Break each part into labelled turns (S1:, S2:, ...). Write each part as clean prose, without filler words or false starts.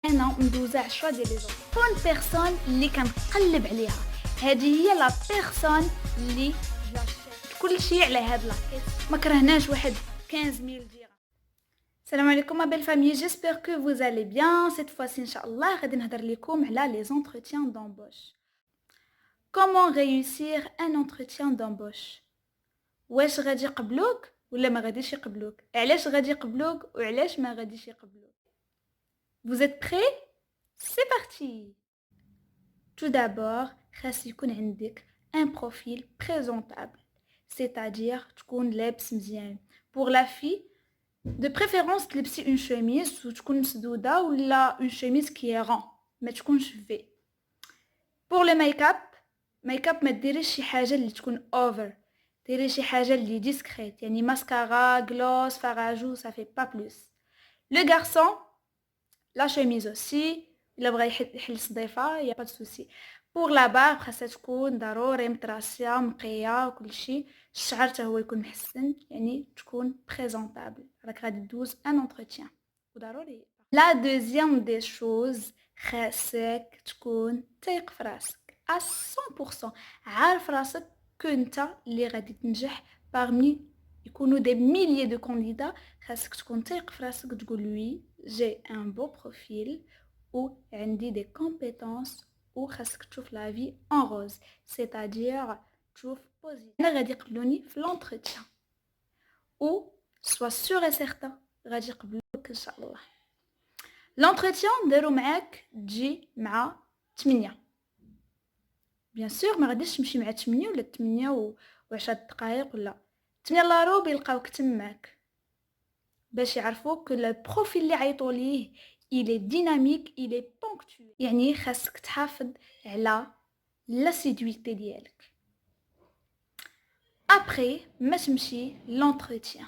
S1: انا ندوز 10 ديال لي جون كون بيرسون اللي كنقلب عليها. هذه هي لا بيرسون اللي كلشي على هاد لاكيت ما كرهناش واحد 15000 درهم. السلام عليكم ما بيل فامي، جيسبر كو vous allez bien. cette fois-ci ان شاء الله غادي نهضر لكم على les entretiens d'embauche. comment réussir un entretien d'embauche. واش غادي يقبلوك ولا ما غاديش يقبلوك، علاش غادي يقبلوك وعلاش ما غاديش يقبلوك. Vous êtes prêts? C'est parti. Tout d'abord, خاص يكون عندك un profil présentable, c'est-à-dire تكون لابس مزيان. Pour la fille, de préférence تلبسي une chemise وتكون مسدودة ولا une chemise qui est rond ما تكونش في. Pour le make-up ما ديريش شي حاجة اللي تكون over، ديري شي حاجة اللي discrète، يعني ماسكارا، gloss، farajou، ça fait pas plus. Le garçon, la chemise aussi، إلا بغا يحل صديفة y a pas de souci. pour la barbe خاصها تكون ضروري متراسية مقية وكلشي. الشعر حتى هو يكون محسن، يعني تكون بريزونطابل، راك غادي دوز ان entretien وضروري. la deuxième des choses خاصك تكون تايق في راسك à 100%، عارف راسك كنت اللي غادي تنجح parmi يكونوا des milliers de candidats. خاصك تكون تايق في راسك تقول lui j'ai un beau profil ou عندي des compétences ou خاصك تشوف la vie en rose، c'est-à-dire تشوف positif. انا غادي يقبلوني في l'entretien ou sois sûr et certain غادي يقبلوك ان شاء الله. l'entretien نديرو معاك تجي مع 8 بيان سور، ما غاديش تمشي مع 8 ولا 8 و10 دقائق ولا 8 الا ربع يلقاوك تماك باش يعرفوك لو بروفيل اللي عيطوا ليه il est dynamique il est ponctuel، يعني خاصك تحافظ على لاسيدويتي ديالك. après ما تمشي l'entretien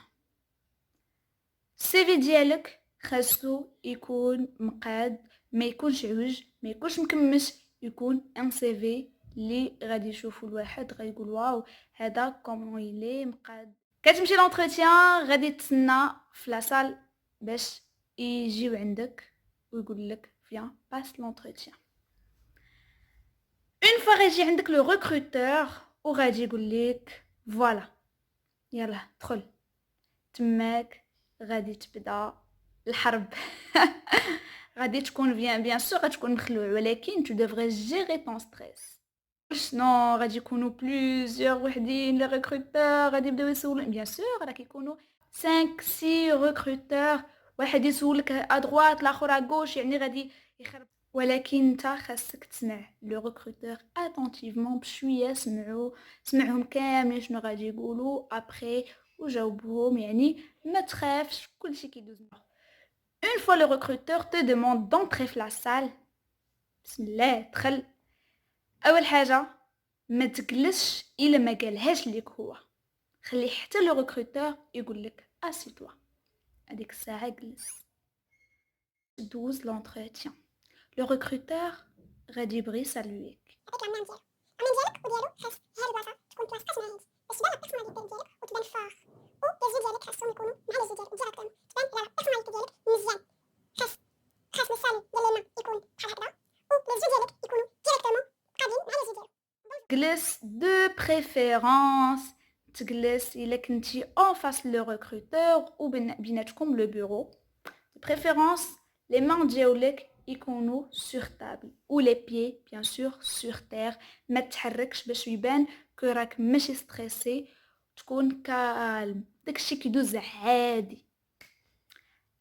S1: السيفي ديالك خاصو يكون مقاد، ما يكونش عوج، ما يكونش مكمش، يكون ان سيفي اللي غادي يشوفوا الواحد غادي يقول واو هذا كومون يلي مقاد. كتمشي لونتروتيان غادي تسنى في لاصال باش يجيو عندك ويقول لك فيان باس لونتروتيان. اون فوا غيجي عندك لو ريكروتور وغادي يقول لك فوالا يلا دخل، تماك غادي تبدا الحرب. غادي تكون بيان سور غتكون مخلوع، ولكن tu devrais gérer ton stress. شنو غادي يكونوا بليزيور وحدين لي ريكروتور غادي يبداو يسولوا، بيان سور راه كيكونوا 5 6 ريكروتور، واحد يسولك ادروات الاخر اغوش، يعني غادي يخرب. ولكن انت خاصك تسمع لو ريكروتور اتونتيفمون بشويه، سمعهم كاملين شنو غادي يقولوا ابري وجاوبهم، يعني ما تخافش كلشي كيدوز. une fois le recruteur te demande d'entrer في la salle، بسم الله دخل. اول حاجه ما تجلسش الا ما قالهاش ليك هو، خلي حتى لو ريكروتور يقول لك اسي توا، هذيك الساعه جلس دوز لونتروتيان. لو ريكروتور غادي يبغي يسالويك.
S2: هذيك العمام ديالك وديالو خاص هاد البلاصه تكون بلاصتك مع هاد باش تبان لا بيرسوناليتي ديالك وتبان فار، و لي زو ديالك خاصهم يكونوا مع لي زو ديالك ديراكتومون تبان لا بيرسوناليتي ديالك مزيان. خاص السالي ديال ليما يكون بحال هكذا، و لي زو ديالك يكونوا ديراكتومون قادين مع لي زو ديالو.
S1: جلس دو بريفيرونس، تجلس الا كنتي اون فاس لو ريكروتور وبيناتكم لو بيرو. بريفيرونس les mains ديالك يكونوا sur table ou les pieds bien sûr sur terre، ما تحركش باش يبان كو راك ماشي ستريسي، تكون كالم، داكشي كيدوز عادي.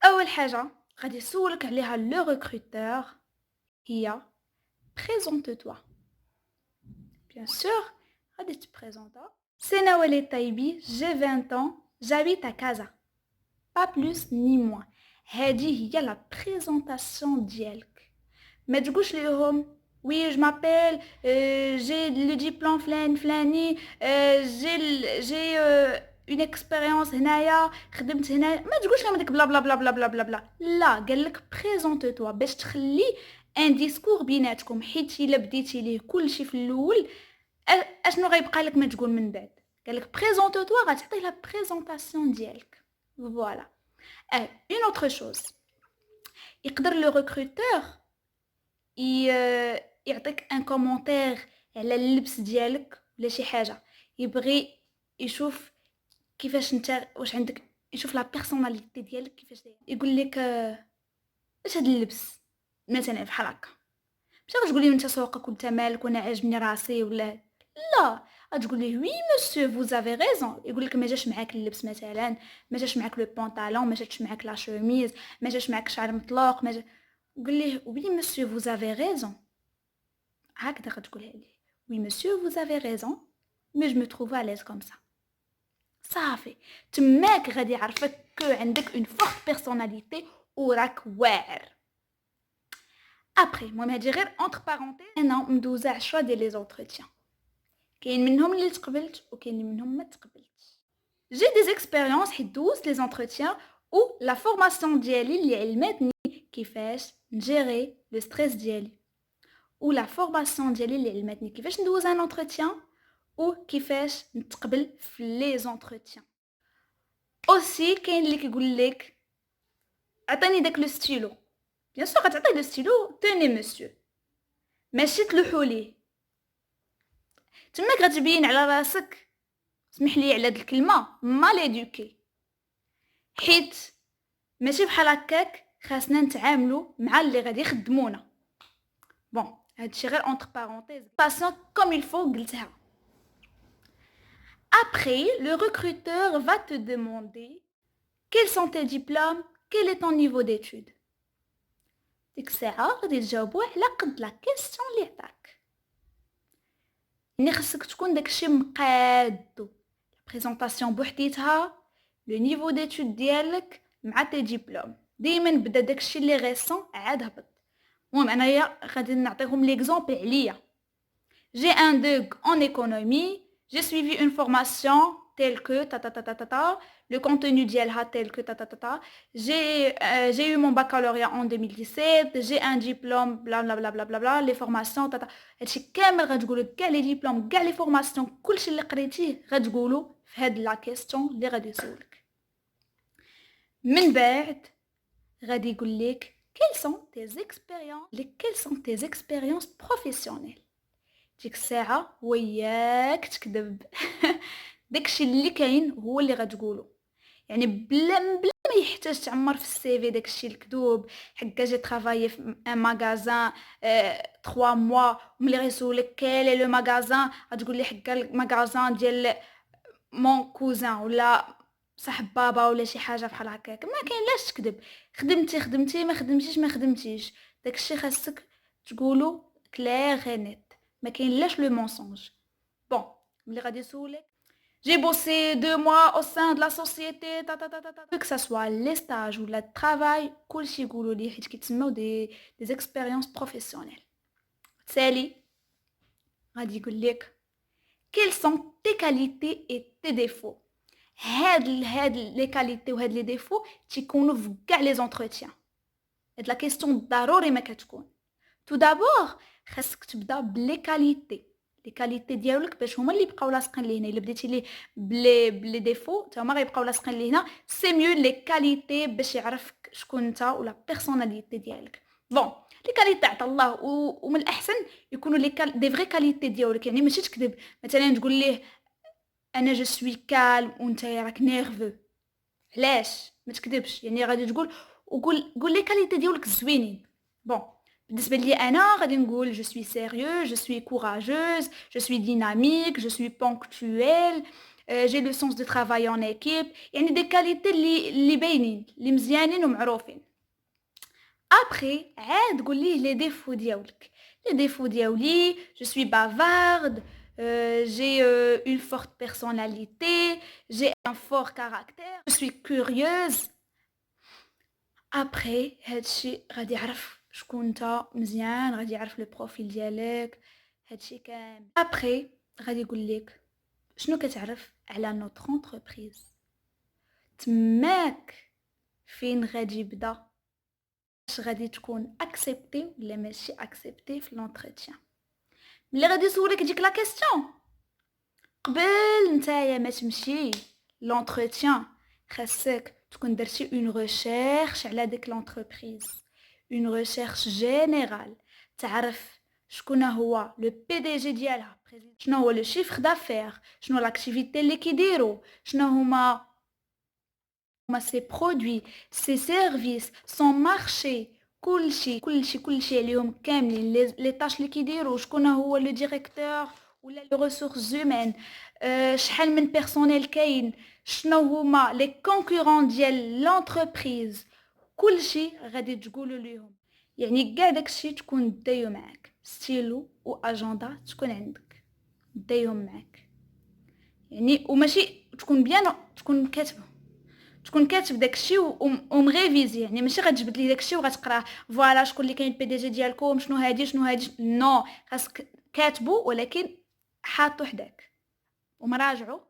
S1: اول حاجه غادي يسولك عليها لو ريكروتور هي présente toi. bien sûr غادي تبريزونطا. سي نوال طيبي، j'ai 20 ans j'habite à Casa، pas plus ni moins. هذه هي لا بريزونطاسيون ديالك، ما تقولش ليهم وي جو مابيل جي لو ديبلوم فلاني جي اون اكسبيريونس هنايا خدمت هنا، ما تقولش لهم داك بلا بلا بلا بلا بلا بلا بلا. لا، قال لك بريزونط توا باش تخلي ان ديسكور بيناتكم، حيت الا بديتي ليه كلشي في الاول اشنو غيبقى لك ما تقول من بعد. قال لك بريزونط توا غتعطيه لا بريزونطاسيون ديالك. فوالا. une autre chose يقدر لو ريكروتور يعطيك ان كومونتير على اللبس ديالك ولا شي حاجه، يبغي يشوف كيفاش انت واش عندك، يشوف لا بيرسوناليتي ديالك كيفاش داير، يقول لك اش هاد اللبس مثلا بحال هكا، ماشي غتقولي انت سوقك وانت مالك وانا عاجبني راسي ولا لا، غتقول ليه وي مسيو فوز افي ريزون، يقول لك ما جاش معاك اللبس مثلا، ما جاش معاك لو بونطالون، ما جاتش معاك لا شوميز، ما جاش معاك شعر مطلوق، ما جا... قول ليه وي مسيو فوز افي ريزون، هكذا غتقولها ليه وي مسيو فوز افي ريزون مي جو مي تروف ا ليز كوم سا، صافي تماك غادي يعرفك كو عندك اون فورت بيرسوناليتي وراك واعر. ابري المهم هادي غير اونتر بارونتيز، انا مدوزه 10 ديال لي زونتروتيان، كاين منهم اللي تقبلت وكاين منهم ما تقبلتش. جي دي اكسبيريونس حيت دوزت لي زونتروتيان و لا فورماسيون ديالي اللي علمتني كيفاش نجيري لو ستريس ديالي، و لا فورماسيون ديالي اللي علمتني كيفاش ندوز ان انتروتيان و كيفاش نتقبل في لي زونتروتيان. اوسي كاين اللي كيقول لك عطيني داك لو ستيلو، بيان سور غتعطيه لو ستيلو توني مسيو، ماشي تلوحو ليه، تماك غتبين على راسك، اسمح لي على هاد الكلمه مال ادوكي، حيت ماشي بحال هكاك خاصنا نتعاملوا مع اللي غادي يخدمونا. بون هادشي غير اونتر بارونتيز باسون كوم il faut قلتها. Après, le recruteur va te demander quels sont tes diplômes, quel est ton niveau d'études. ديك الساعة غادي تجاوبوا على قد لا كيسيون اللي عطاك. يعني خصك تكون داكشي مقادو، بريزونطاسيون بوحديتها، لو نيفو ديتود ديالك مع تي ديبلوم، ديما بدا داكشي اللي ريسون عاد هبط. المهم انايا غادي نعطيكم ليكزامبل عليا. J'ai un DUG en économie, j'ai suivi une formation telle que ta ta ta ta ta ta, le contenu d'IELHA tel que ta ta ta ta, j'ai eu mon baccalauréat en 2017, j'ai un diplôme bla bla bla bla bla bla, les formations ta ta, هادشي كامل غتقولوا كاع لي ديبلوم كاع لي فورماسيون كلشي اللي قريتيه غتقولوا في هاد لا كيسيون اللي غادي يسولك. من بعد غادي يقول لك quelles sont tes expériences professionnelles. ديك الساعه وياك تكذب داكشي اللي كاين هو اللي غتقولو، يعني بلا ما يحتاج تعمر في السي في داكشي الكذوب، حكا جي ترافايي في ان ماغازان 3 موا وملي غيسولك كال لو ماغازان غتقول لي حكا الماغازان ديال مون كوزان ولا صاحب بابا ولا شي حاجه بحال هكاك، ما كاين لاش تكذب، خدمتي ما خدمتيش داكشي خاصك تقولو كلير غير نيت، ما كاين لاش لو مونسونج. بون ملي غادي يسولك j'ai bossé 2 mois au sein de la société ta ta ta ta ta, que ça soit les stages ou le travail كلشي يقولوا لي حيت كيتسموا دي expériences professionnelles. تسالي غادي يقول لك quelles sont tes qualités et tes défauts. هاد لي كاليتي وهاد لي ديفو تيكونوا في كاع لي زونتروتيان، هاد لا كيسيون ضروري ما كتكون. تو دابور خاصك تبدا بلي كاليتي، لي كاليتي ديالك باش هما اللي يبقاو لاصقين لهنا، الا بديتي ليه بلي ديفو حتى هما غيبقاو لاصقين لهنا. سي ميو لي كاليتي باش يعرفك شكون انت ولا بيرسوناليتي ديالك. بون لي كاليتي عطا الله ومن الاحسن يكونوا لي دي فري كاليتي ديالك، يعني ماشي تكذب مثلا تقول ليه انا جو سوي كالم وانت راك نيرفو، علاش ما تكذبش، يعني غادي تقول قول لي كاليتي ديالك زوينين. بون بالنسبه لي انا غادي نقول جو سوي سيريو، جو سوي كوراجوز، جو سوي ديناميك، جو سوي بونكتويل، جي لو سونس دو ترافاي اون ايكيب، يعني دي كاليتي اللي باينين اللي مزيانين ومعروفين. ابري عاد قول ليه لي ديفو ديالك. لي ديفو ديالي جو سوي بافارد، j'ai une forte personnalité, j'ai un fort caractère, je suis curieuse. Après هادشي غادي يعرف شكون نتا مزيان، غادي يعرف لو بروفيل ديالك هادشي كامل. ابري غادي يقول لك شنو كتعرف على نوتر انتربريز، تماك فين غادي يبدا واش غادي تكون اكسبتي ولا ماشي اكسبتي في لونتروتيان. ملي غادي يسولك ديك لا كيسيون قبل نتايا ما تمشي لونتروتيان خاصك تكون درتي اون ريشيرش على ديك لونتربريز، une recherche générale. تعرف شكون هو لو بي دي جي ديالها، شنو هو لو شيفر دافير، شنو لاكتيفيتي اللي كيديروا، شنو هما سي برودوي، سي سيرفيس، سون مارشي، كلشي عليهم كاملين، لي طاش اللي كيديروا، شكون هو لو ديريكتور ولا لو ريسورس زومان، شحال من بيرسونيل كاين، شنو هما لي كونكورون ديال لونتربريز، كلشي غادي تقولوا ليهم. يعني كاع داكشي تكون دايو معاك، ستيلو و اجندا تكون عندك دايهم معاك، يعني وماشي تكون بيان تكون كاتب داكشي ومغيفيزي، يعني ماشي غتجبد لي داكشي وغتقراه فوالا شكون اللي كاين البي دي جي ديالكم، شنو هادي نو، خاصك كاتبو ولكن حاطو حداك ومراجعو.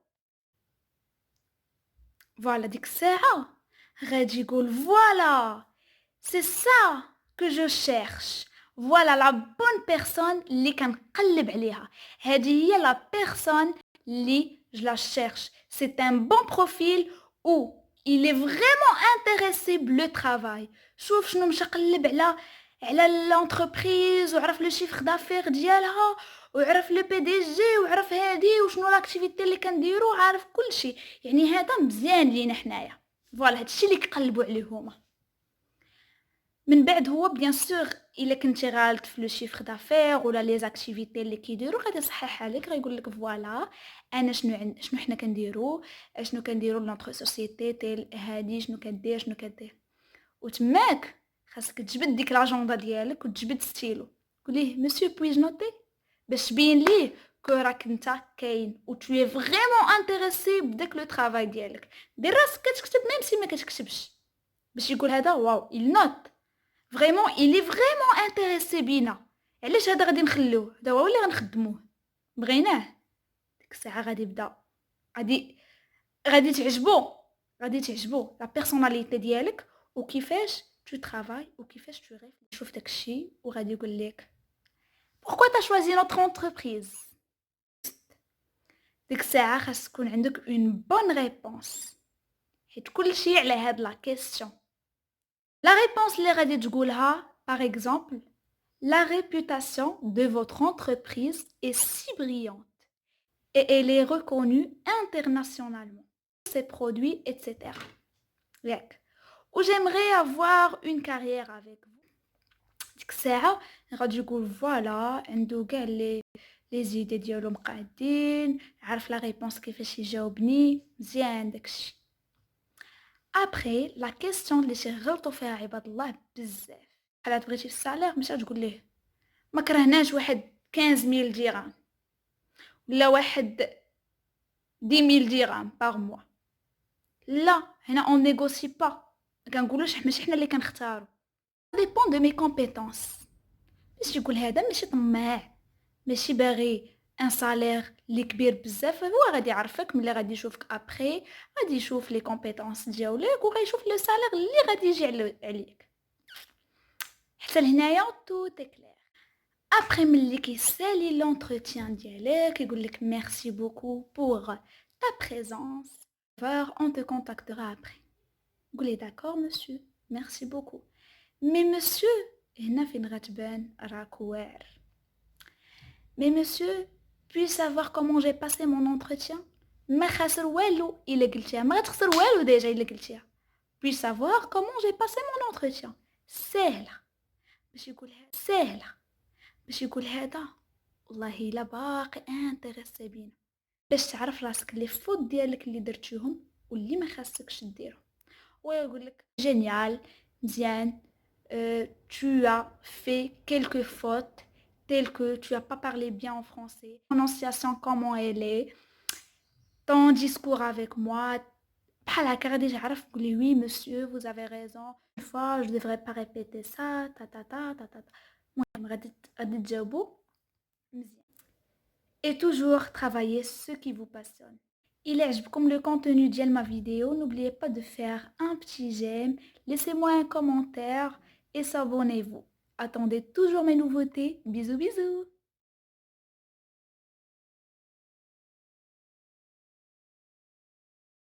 S1: فوالا ديك الساعه غادي يقول فوالا سي سا que je cherche, voilà la bonne personne اللي كنقلب عليها، هذه هي la personne اللي je la cherche, c'est un bon profil ou il est vraiment intéressé le travail. شوف شنو مشى قلب على l'entreprise وعرف لو شيفر دافير ديالها وعرف لو بي دي جي وعرف هادي وشنو لاكتيفيتي اللي كنديرو، عارف كلشي، يعني هذا مزيان لينا حنايا. فوالا هادشي اللي كيقلبوا عليه هما. من بعد هو بيان سور الا كنتي غالط في لو شيفر دافير ولا لي زاكتيفيتي اللي كيديروا غادي يصححها لك، غايقول لك فوالا انا شنو حنا كنديروا لونطخ سوسيتي تيل هادي شنو كدير وتماك خاصك تجبد ديك لاجوندا ديالك وتجبد ستيلو قوليه مسيو بويج نوتي باش تبين ليه كو راك نتا كاين و تو اي فريمون انتريسي بداك لو طرافاي ديالك. دير راسك كتكتب ميم سي ما كتكتبش باش يقول هذا واو il note فريمون il est vraiment intéressé بينا، علاش هذا غادي نخلوه، هذا هو اللي غنخدموه بغيناه. ديك الساعه غادي يبدا غادي تعجبو لا بيرسوناليتي ديالك وكيفاش tu travailles وكيفاش tu réfléchis. يشوف داكشي وغادي يقول لك pourquoi t'as choisi notre entreprise. ديك الساعه خاص تكون عندك une bonne réponse حيت كلشي على هاد لا كيسيون. La réponse اللي غادي تقولها par exemple la réputation de votre entreprise est si brillante et elle est reconnue internationalement ses produits etc. ياك ou j'aimerais avoir une carrière avec vous. ديك الساعه غادي يقول فوالا عنده كاع لي زيدي ديالو مقادين، عارف لا ريبونس كيفاش يجاوبني مزيان داكشي. ابري لا كيسيون اللي شغلتو فيها عباد الله بزاف بحال بغيتي في السالير ماشي تقول ليه ما كرهناش واحد 15000 درهم ولا واحد 10000 درهم باغ موا، لا هنا اون نيغوسي با، كنقولوش ماشي حنا اللي كنختاروا ديبون دو مي كومبيتونس. باش يقول هذا ماشي طماع، ماشي باغي ان سالير اللي كبير بزاف، هو غادي يعرفك ملي غادي يشوفك ابري غادي يشوف لي كومبيتونس ديالك وغيشوف لو سالير اللي غادي يجي عليك. حتى لهنايا تو تي كلير. ابري ملي كيسالي لونتروتيان ديالك يقول لك ميرسي بوكو بور تا بريزونس on te contactera après. قولي داكور مسيو ميرسي بوكو. مي مسيو هنا فين غتبان راك واعر. Mais monsieur, puis savoir comment j'ai passé mon entretien. ما خاسر والو إلا قلتيها، ما غتخسر والو ديجا إلا قلتيها. Puis savoir comment j'ai passé mon entretien. سهلة باش يقول هذا والله إلا باقي انتريسي بينا، باش تعرف راسك لي فوت ديالك اللي درتيهم واللي ما خاصكش ديرهم، ويقول لك جينيال مزيان tu as fait quelques fautes telles que tu as pas parlé bien en français, prononciation comment elle est, ton discours avec moi بحال هكا غادي تعرف تقولي oui monsieur vous avez raison une fois je devrais pas répéter ça ta ta ta ta ta. المهم غادي تجاوبوا مزيان. Et toujours travailler ce qui vous passionne. Il عجبكم le contenu ديال ma vidéo, n'oubliez pas de faire un petit j'aime, laissez-moi un commentaire et s'abonnez-vous. Attendez toujours mes nouveautés. Bisous bisous.